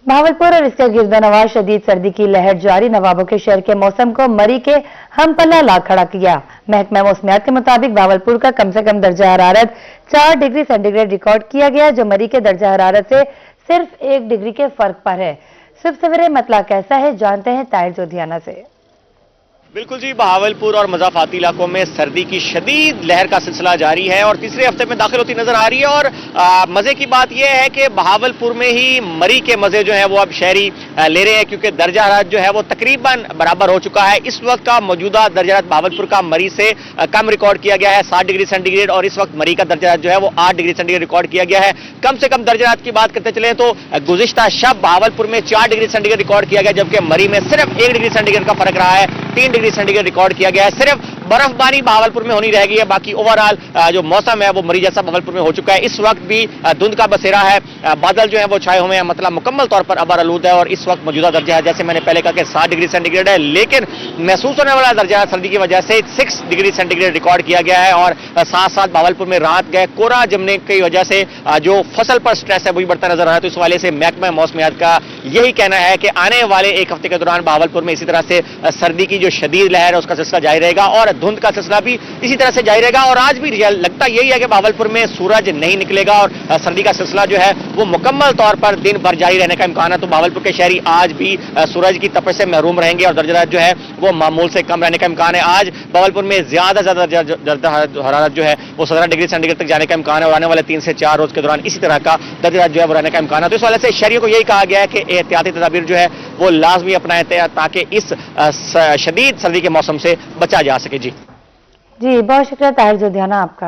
भावलपुर और इसके गिरदोनवार शदीद सर्दी की लहर जारी। नवाबों के शहर के मौसम को मरी के हम पल्ला ला खड़ा किया। महकमा मौसमियात के मुताबिक भावलपुर का कम से कम दर्जा हरारत 4 डिग्री सेंटीग्रेड रिकॉर्ड किया गया, जो मरी के दर्जा हरारत से सिर्फ 1 डिग्री के फर्क पर है। सुबह सवेरे मतला कैसा है, जानते हैं ताहिर जोधियाना से। बिल्कुल जी, बहावलपुर और मजाफाती इलाकों में सर्दी की शदीद लहर का सिलसिला जारी है और तीसरे हफ्ते में दाखिल होती नजर आ रही है। और मजे की बात यह है कि बहावलपुर में ही मरी के मजे जो है वो अब शहरी ले रहे हैं, क्योंकि दर्जा हरारत जो है वो तकरीबन बराबर हो चुका है। इस वक्त का मौजूदा दर्जा हरारत बहावलपुर का मरी से कम रिकॉर्ड किया गया है 7 डिग्री सेंटीग्रेड, और इस वक्त मरी का दर्जा हरारत जो है वो 8 डिग्री सेंटीग्रेड रिकॉर्ड किया गया है। कम से कम दर्जा हरारत की बात करते चले तो गुज़िश्ता शब बहावलपुर में 4 डिग्री सेंटीग्रेड रिकॉर्ड किया गया, जबकि मरी में सिर्फ 1 डिग्री सेंटीग्रेड का फर्क रहा है। 3 डिग्री सेंटीग्रेड रिकॉर्ड किया गया है। सिर्फ बर्फबारी बहावलपुर में होनी रह गई है, बाकी ओवरऑल जो मौसम है वो मरी जैसा बहावलपुर में हो चुका है। इस वक्त भी धुंध का बसेरा है, बादल जो है वो छाए हुए हैं, मतलब मुकम्मल तौर पर अबर आलूद है। और इस वक्त मौजूदा दर्जा है, जैसे मैंने पहले कहा कि 7 डिग्री सेंटीग्रेड है, लेकिन महसूस होने वाला दर्जा सर्दी की वजह से 6 डिग्री सेंटीग्रेड रिकॉर्ड किया गया है। और साथ साथ बहावलपुर में रात गए कोहरा जमने की वजह से जो फसल पर स्ट्रेस है वही बढ़ता नजर आ रहा है। तो इस वाले से महकमा मौसमियात का यही कहना है कि आने वाले एक हफ्ते के दौरान बहावलपुर में इसी तरह से सर्दी की जो शदीद लहर है उसका सिलसिला जारी रहेगा और धुंध का सिलसिला भी इसी तरह से जारी रहेगा। और आज भी लगता यही है कि बहावलपुर में सूरज नहीं निकलेगा और सर्दी का सिलसिला जो है वो मुकम्मल तौर पर दिन भर जारी रहने का इम्कान है। तो बहावलपुर के शहरी आज भी सूरज की तपश से महरूम रहेंगे और दर्जा जो है वो मामूल से कम रहने का इम्कान है। आज बहावलपुर में ज्यादा हरारत जो है वो 17 डिग्री सेंटीग्रेड तक जाने का इम्कान है और आने वाले 3 से 4 रोज के दौरान इसी तरह का दर्जा जो है वो रहने का इम्कान है। तो इस वजह से शहरियों को यही कहा गया है कि एहतियाती तदाबीर जो है वो लाजमी अपनाएं ताकि इस शदीद सर्दी के मौसम से बचा जा सके। जी बहुत शुक्रिया ताहिर जोधियाना आपका।